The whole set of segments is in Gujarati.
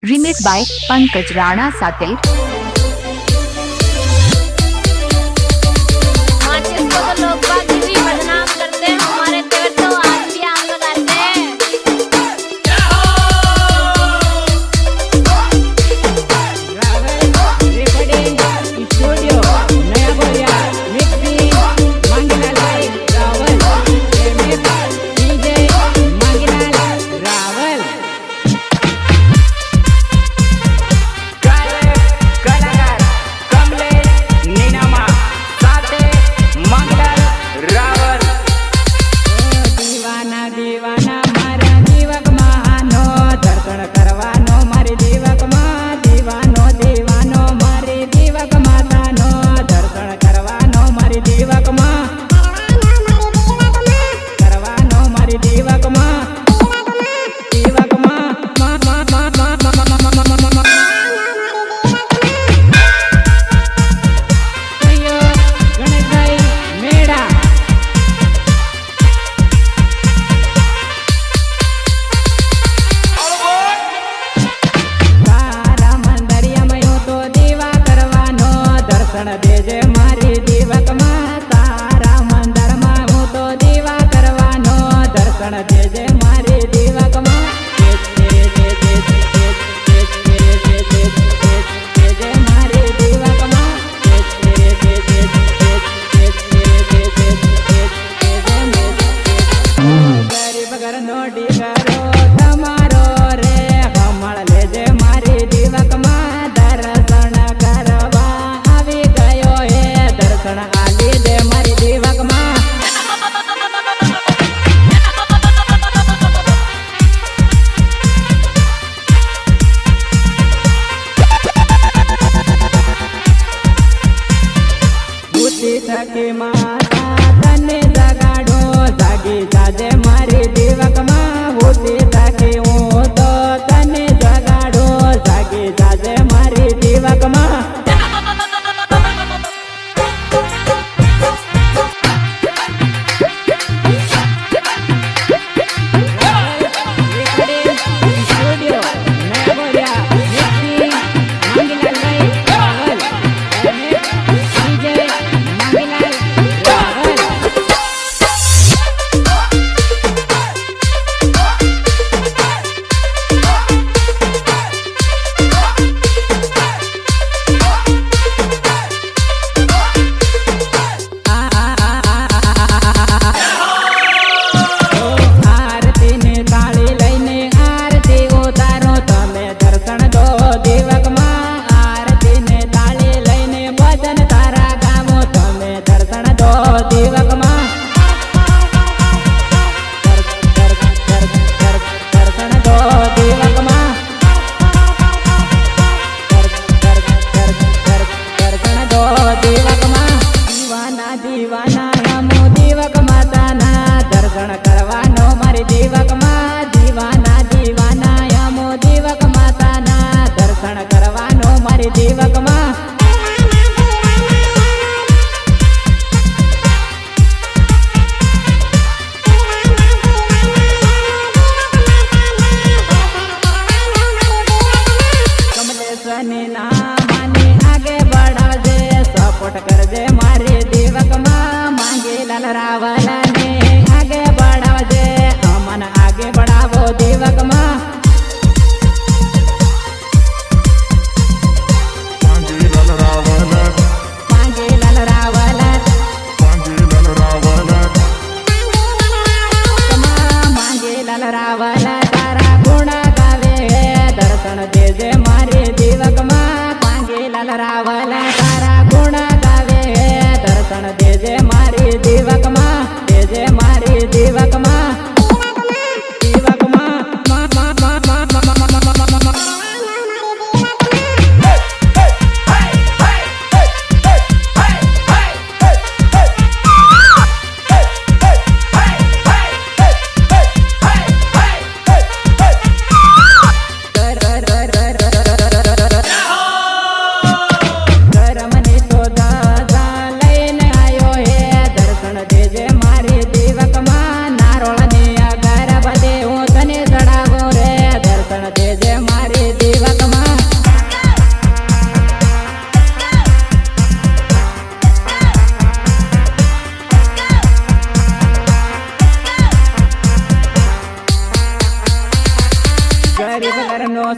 रिमिक्स बाय पंकज राणा सातिल। माचिस को तो लोग बाग भी बदनाम करते हैं, हमारे देवर तो आज भी आग लगाते हैं। देजे मारी दीवक मां तारा मंदिर मां हूँ तो दीवा करवानो दर्शन देजे मारी दीवक मां देजे मारी दीवक मां गरीब घर नोडी करो તમારો રે કમળ લેજે મારી દીવક માં દર્શન કરવા આવી ગયો હે દર્શન આલી દે મારી દીવક માં બુદ્ધિ થકી માતા તને જગાડો જાગી જાજે મારી દીવક માં બુદ્ધિ થકી હું તો તને જગાડો જાગી જાજે મારી દીવક માં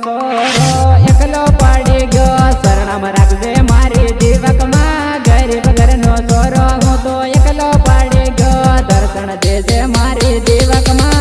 સોરો એકલો પડી ગયો શરણમ રાખજે મારી દીવકમાં ગરીબ ઘરનો સોરો હું તો એકલો પડી ગયો દર્શન દેજે મારી દીવકમાં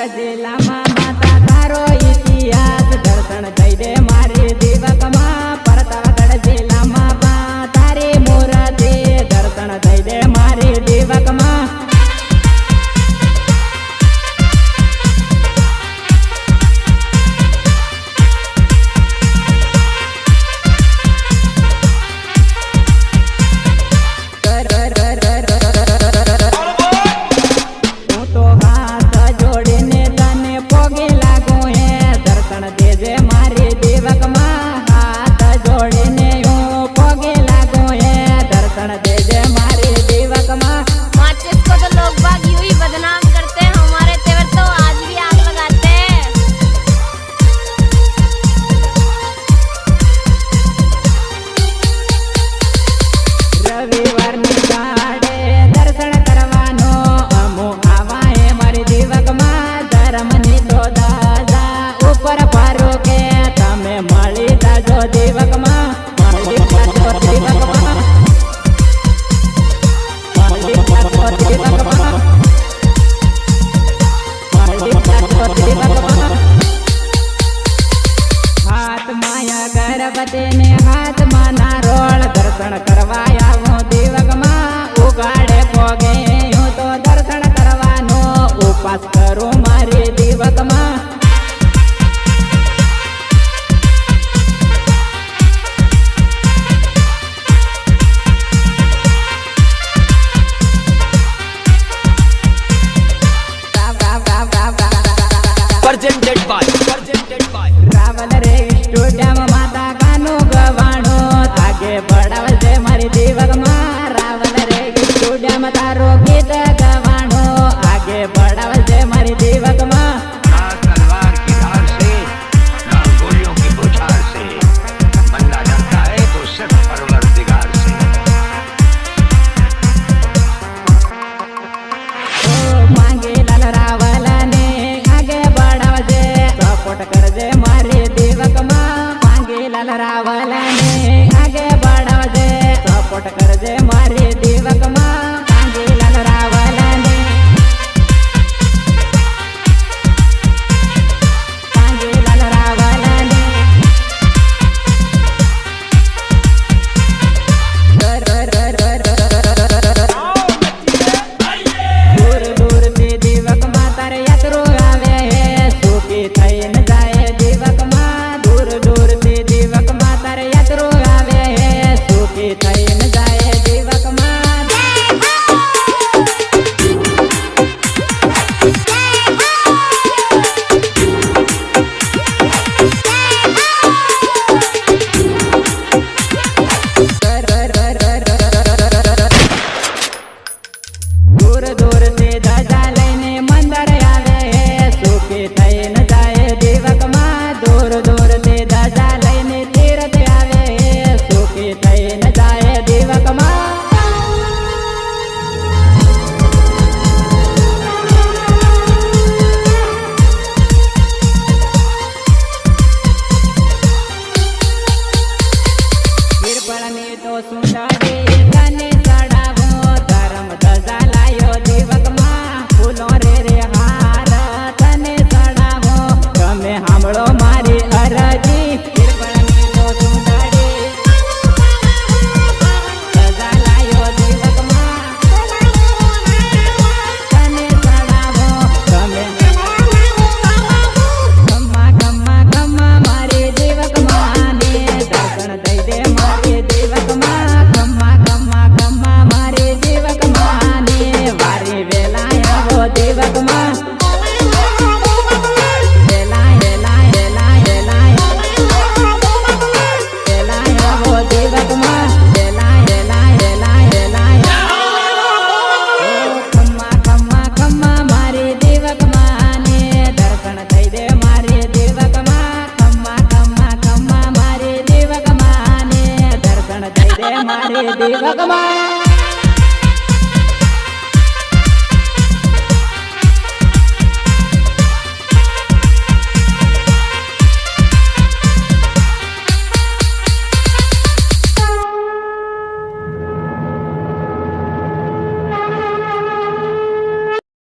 જિલ્લામાં માતા તારો ઇતિહાસ દર્શન થઈ દે મારી દીવકમાં પ્રતાપગઢ જિલ્લામાં તારી મૂર્તિ દર્શન થઈ દે મારી દીવકમાં ગણપતિને હાથમાં ના રોળ દર્શન કરવા આવું દીવકમાં ઉગાડે પોગે હું તો દર્શન કરવાનો ઉપાસ કરું મારી દીવકમાં presented by રાવલ રે સ્ટુડિયમ માતા કાનું ગવાણો આગે બળાવજે મારી દીવકમાં રાવલ રે સ્ટુડિયમ તારો ગીત ગવાણો આગે બળાવજે મારી દીવકમાં तलवार की धार से ना गोलियों की बौछार से बंदा डरता है तो सिर्फ परवरदिगार से માંગે લાલ રાવલને આગે બળાવજે સપોર્ટ કરજે મારી દીવકમાં માંગે લાલ રાવલને આગે બળાવજે સપોર્ટ કરજે મારી દીવકમાં માંગે લાલ રાવલને મારી દીવકમાં